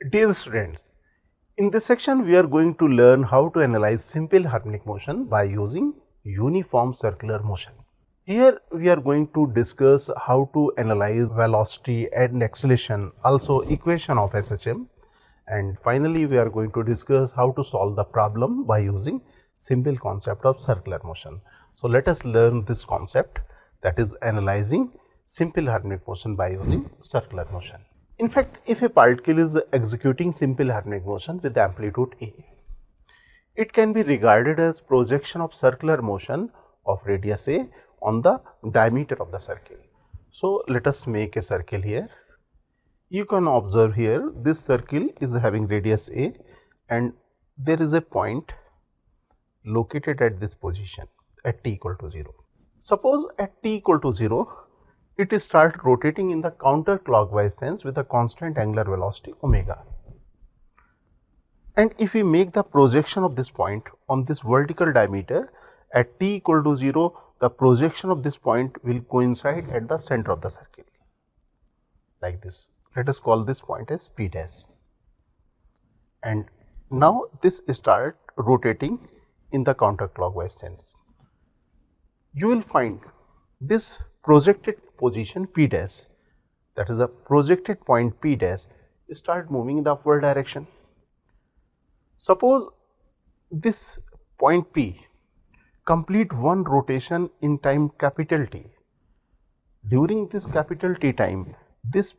Dear students, in this section we are going to learn how to analyze simple harmonic motion by using uniform circular motion. Here we are going to discuss how to analyze velocity and acceleration, also equation of SHM, and finally we are going to discuss how to solve the problem by using simple concept of circular motion. So let us learn this concept, that is analyzing simple harmonic motion by using circular motion. In fact, if a particle is executing simple harmonic motion with amplitude A, it can be regarded as projection of circular motion of radius A on the diameter of the circle. So let us make a circle here. You can observe here this circle is having radius A and there is a point located at this position at t equal to 0. Suppose at t equal to 0, it start rotating in the counterclockwise sense with a constant angular velocity omega. And if we make the projection of this point on this vertical diameter at t equal to 0, the projection of this point will coincide at the center of the circle like this. Let us call this point as p dash. And now this start rotating in the counterclockwise sense. You will find this projected position p dash, that is the projected point p dash, start moving in the upward direction. Suppose this point P complete one rotation in time capital T. During this capital T time, this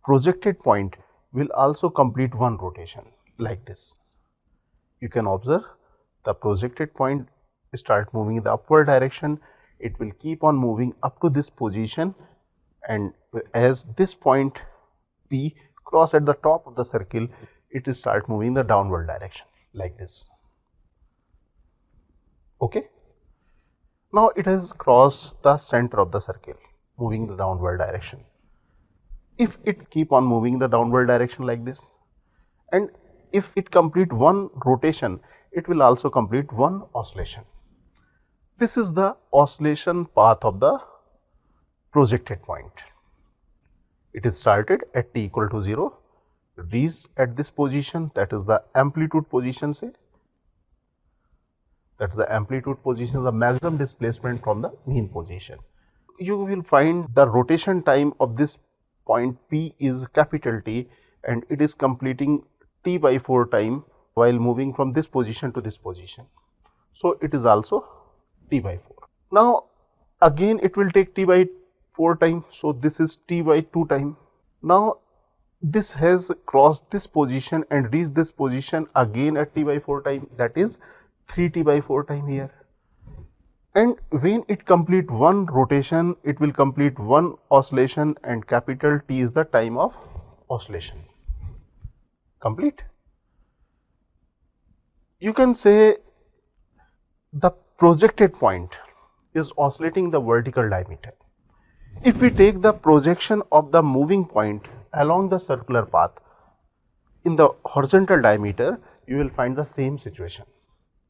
projected point will also complete one rotation like this. You can observe the projected point start moving in the upward direction. It will keep on moving up to this position, and as this point P cross at the top of the circle, it will start moving in the downward direction like this. Okay. Now it has crossed the center of the circle, moving in the downward direction. If it keep on moving in the downward direction like this, and if it complete one rotation, it will also complete one oscillation. This is the oscillation path of the projected point. It is started at t equal to 0, reached at this position, that is the amplitude position, say that is the amplitude position is the maximum displacement from the mean position. You will find the rotation time of this point P is capital T, and it is completing t by 4 time while moving from this position to this position. So it is also t by 4. Now again it will take t by 4 time, so this is t by 2 time. Now this has crossed this position and reached this position again at t by 4 time, that is 3t by 4 time here. And when it complete one rotation, it will complete one oscillation, and capital T is the time of oscillation. Complete. You can say the projected point is oscillating the vertical diameter. If we take the projection of the moving point along the circular path in the horizontal diameter, you will find the same situation.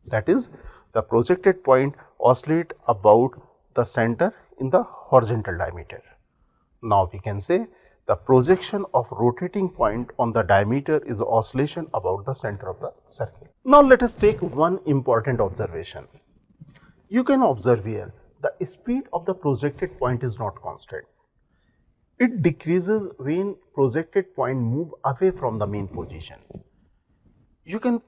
That is, the projected point oscillate about the center in the horizontal diameter. Now we can say the projection of rotating point on the diameter is oscillation about the center of the circle. Now let us take one important observation. You can observe here the speed of the projected point is not constant. It decreases when projected point move away from the mean position. You can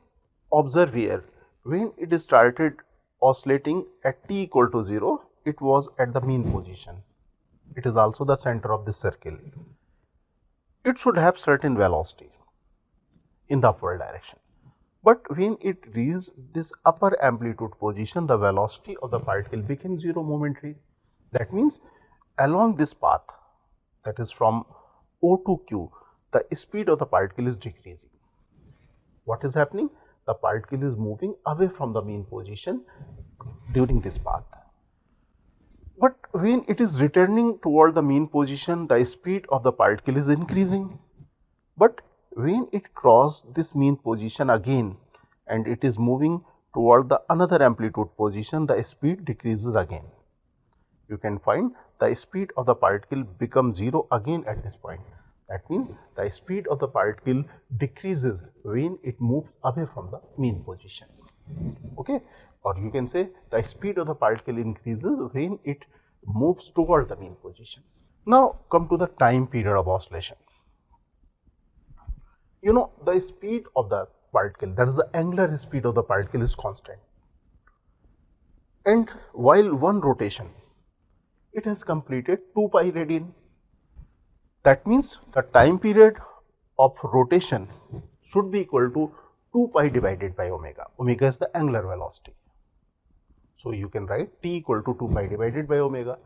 observe here when it started oscillating at t equal to 0, it was at the mean position. It is also the center of this circle. It should have certain velocity in the upward direction. But when it reaches this upper amplitude position, the velocity of the particle becomes 0 momentary. That means along this path, that is from O to Q, the speed of the particle is decreasing. What is happening? The particle is moving away from the mean position during this path. But when it is returning toward the mean position, the speed of the particle is increasing. But when it crosses this mean position again and it is moving toward the another amplitude position, the speed decreases again. You can find the speed of the particle becomes 0 again at this point. That means the speed of the particle decreases when it moves away from the mean position. Okay, or you can say the speed of the particle increases when it moves toward the mean position. Now come to the time period of oscillation. You know, the speed of the particle, that is the angular speed of the particle, is constant, and while one rotation it has completed 2 pi radian. That means the time period of rotation should be equal to 2 pi divided by omega. Omega is the angular velocity. So you can write t equal to 2 pi divided by omega,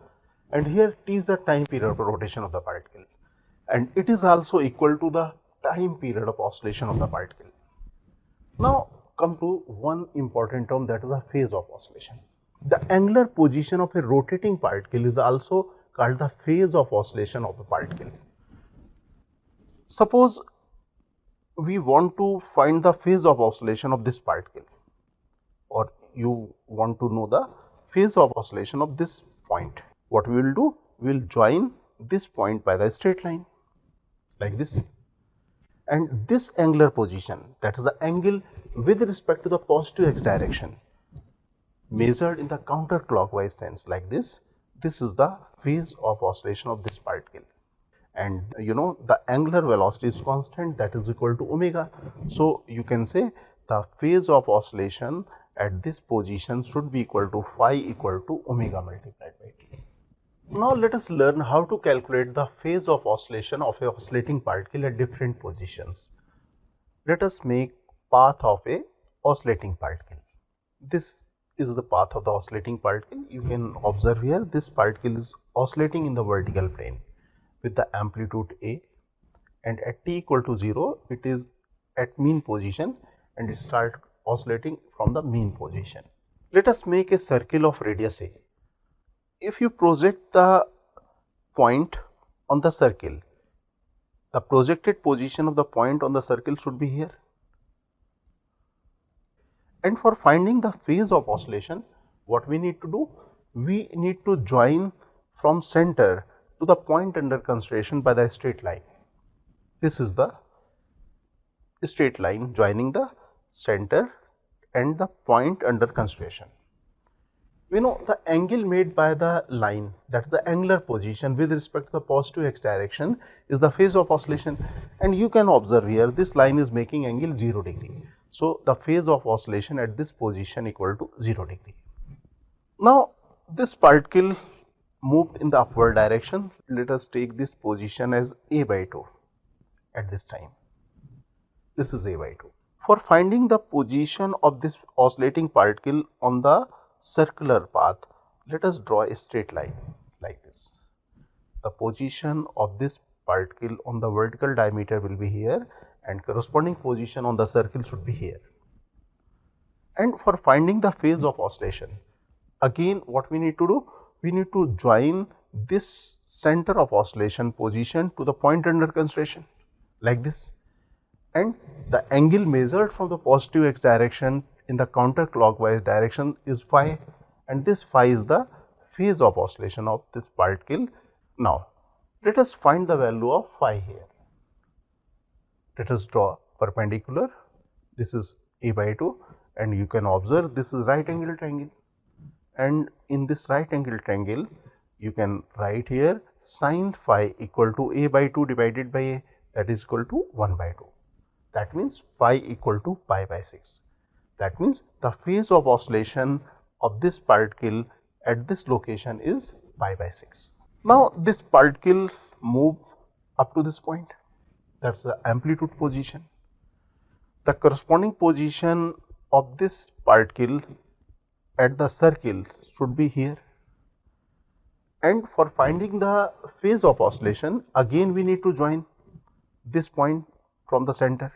and here t is the time period of rotation of the particle, and it is also equal to the time period of oscillation of the particle. Now come to one important term, that is the phase of oscillation. The angular position of a rotating particle is also called the phase of oscillation of a particle. Suppose we want to find the phase of oscillation of this particle, or you want to know the phase of oscillation of this point. What we will do? We will join this point by the straight line like this, and this angular position, that is the angle with respect to the positive x direction, measured in the counterclockwise sense like this. This is the phase of oscillation of this particle, and you know the angular velocity is constant, that is equal to omega. So you can say the phase of oscillation at this position should be equal to phi equal to omega multiplied by t. Now let us learn how to calculate the phase of oscillation of a oscillating particle at different positions. Let us make path of a oscillating particle. This is the path of the oscillating particle. You can observe here, this particle is oscillating in the vertical plane with the amplitude A, and at t equal to 0 it is at mean position and it starts oscillating from the mean position. Let us make a circle of radius A. If you project the point on the circle, the projected position of the point on the circle should be here. And for finding the phase of oscillation, what we need to do? We need to join from center to the point under consideration by the straight line. This is the straight line joining the center and the point under consideration. We know the angle made by the line, that is the angular position with respect to the positive x direction, is the phase of oscillation, and you can observe here this line is making angle 0 degree. So the phase of oscillation at this position equal to 0 degree. Now this particle moved in the upward direction. Let us take this position as a by 2 at this time. This is a by 2. For finding the position of this oscillating particle on the circular path, let us draw a straight line like this. The position of this particle on the vertical diameter will be here, and corresponding position on the circle should be here. And for finding the phase of oscillation, again what we need to do? We need to join this center of oscillation position to the point under consideration like this, and the angle measured from the positive x direction in the counterclockwise direction is phi, and this phi is the phase of oscillation of this particle. Now let us find the value of phi here. Let us draw perpendicular. This is a by 2, and you can observe this is right angle triangle, and in this right angle triangle you can write here sin phi equal to a by 2 divided by a, that is equal to 1 by 2. That means phi equal to pi by 6. That means the phase of oscillation of this particle at this location is pi by 6. Now this particle moved up to this point, that is the amplitude position. The corresponding position of this particle at the circle should be here, and for finding the phase of oscillation, again we need to join this point from the center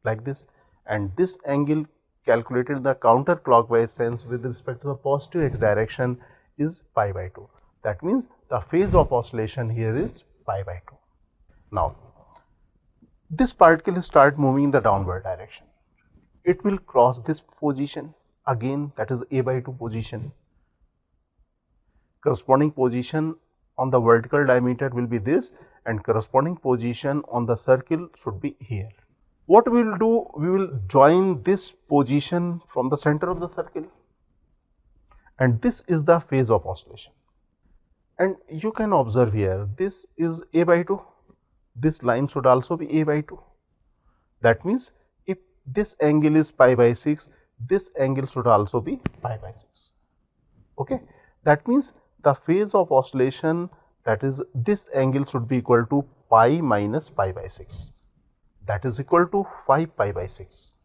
like this, and this angle calculated in the counterclockwise sense with respect to the positive x direction is pi by 2. That means the phase of oscillation here is pi by 2. Now this particle start moving in the downward direction. It will cross this position again, that is a by 2 position. Corresponding position on the vertical diameter will be this, and corresponding position on the circle should be here. What we will do, we will join this position from the center of the circle, and this is the phase of oscillation. And you can observe here, this is a by 2, this line should also be a by 2. That means, if this angle is pi by 6, this angle should also be pi by 6. Okay. That means, the phase of oscillation, that is this angle should be equal to pi minus pi by 6, that is equal to 5 pi by 6.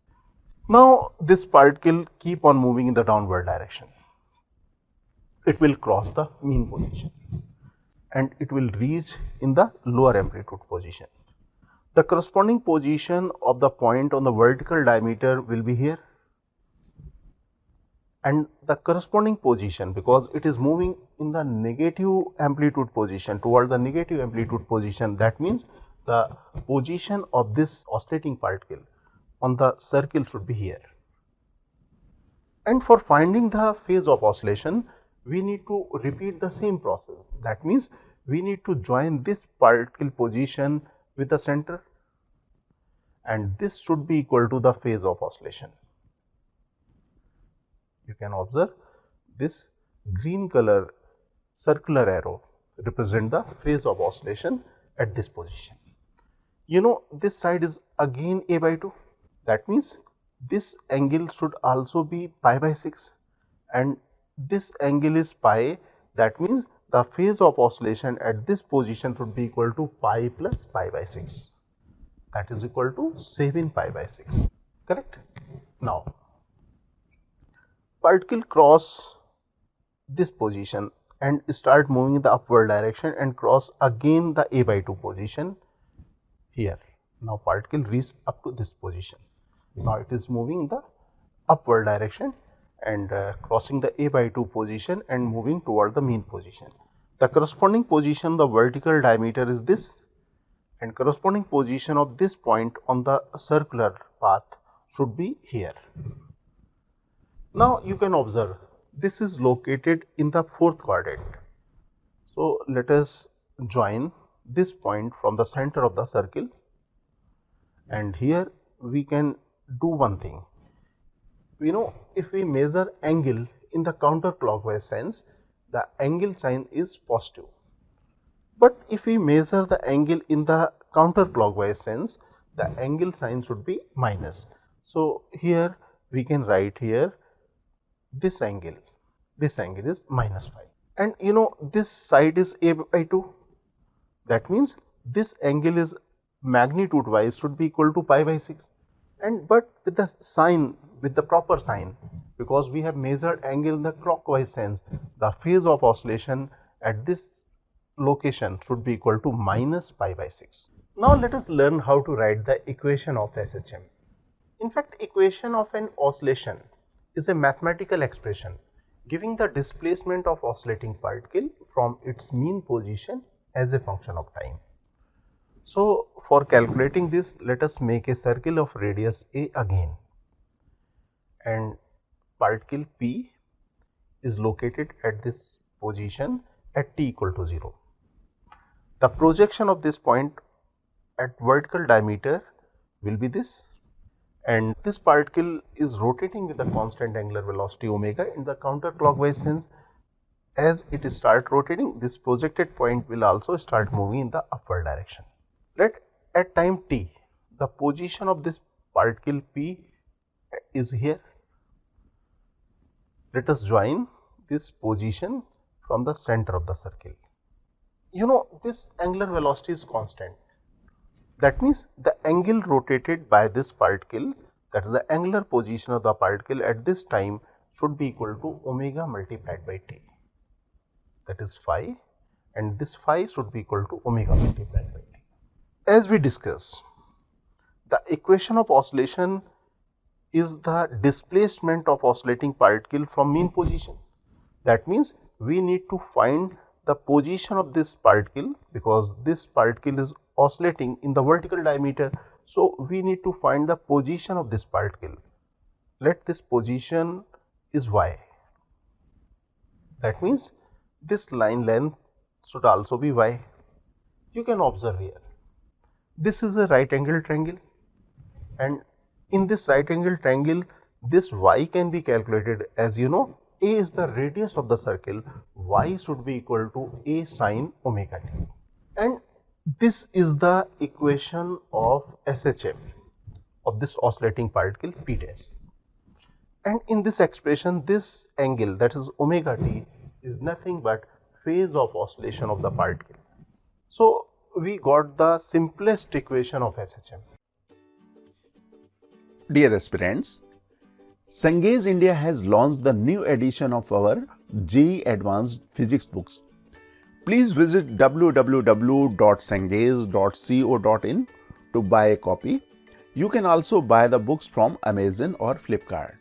Now, this particle keep on moving in the downward direction. It will cross the mean position and it will reach in the lower amplitude position. The corresponding position of the point on the vertical diameter will be here, and the corresponding position, because it is moving in the negative amplitude position toward the negative amplitude position, that means the position of this oscillating particle on the circle should be here. And for finding the phase of oscillation, we need to repeat the same process. That means, we need to join this particle position with the center, and this should be equal to the phase of oscillation. You can observe this green color circular arrow represent the phase of oscillation at this position. You know, this side is again a by 2. That means, this angle should also be pi by 6, and this angle is pi. That means, the phase of oscillation at this position should be equal to pi plus pi by 6, that is equal to 7 pi by 6, correct. Now, particle cross this position and start moving in the upward direction and cross again the a by 2 position here. Now, particle reach up to this position. Now, it is moving in the upward direction and crossing the a by 2 position and moving toward the mean position. The corresponding position, the vertical diameter is this, and corresponding position of this point on the circular path should be here. Now, you can observe this is located in the 4th quadrant. So, let us join this point from the center of the circle, and here we can do one thing. You know, if we measure angle in the counterclockwise sense, the angle sign is positive, but if we measure the angle in the counterclockwise sense, the angle sign should be minus. So, here we can write here this angle is minus 5, and you know, this side is a by 2. That means, this angle is magnitude wise should be equal to pi by 6, and but with the sign, with the proper sign, because we have measured angle in the clockwise sense, the phase of oscillation at this location should be equal to minus pi by 6. Now, let us learn how to write the equation of SHM. In fact, equation of an oscillation is a mathematical expression giving the displacement of oscillating particle from its mean position as a function of time. So, for calculating this, let us make a circle of radius a again, and particle P is located at this position at t equal to 0. The projection of this point at vertical diameter will be this, and this particle is rotating with the constant angular velocity omega in the counterclockwise sense. As it start rotating, this projected point will also start moving in the upward direction. Let at time t, the position of this particle P is here. Let us join this position from the center of the circle. You know, this angular velocity is constant. That means, the angle rotated by this particle, that is the angular position of the particle at this time, should be equal to omega multiplied by t, that is phi, and this phi should be equal to omega multiplied by t. As we discussed, the equation of oscillation is the displacement of oscillating particle from mean position. That means, we need to find the position of this particle, because this particle is oscillating in the vertical diameter. So, we need to find the position of this particle. Let this position is y. That means, this line length should also be y. You can observe here. This is a right angle triangle, and in this right angle triangle, this y can be calculated as, you know, a is the radius of the circle, y should be equal to a sine omega t. And this is the equation of SHM, of this oscillating particle p dash. And in this expression, this angle, that is omega t, is nothing but phase of oscillation of the particle. So we got the simplest equation of SHM. Dear aspirants, Cengage India has launched the new edition of our JEE Advanced Physics books. Please visit www.cengage.co.in to buy a copy. You can also buy the books from Amazon or Flipkart.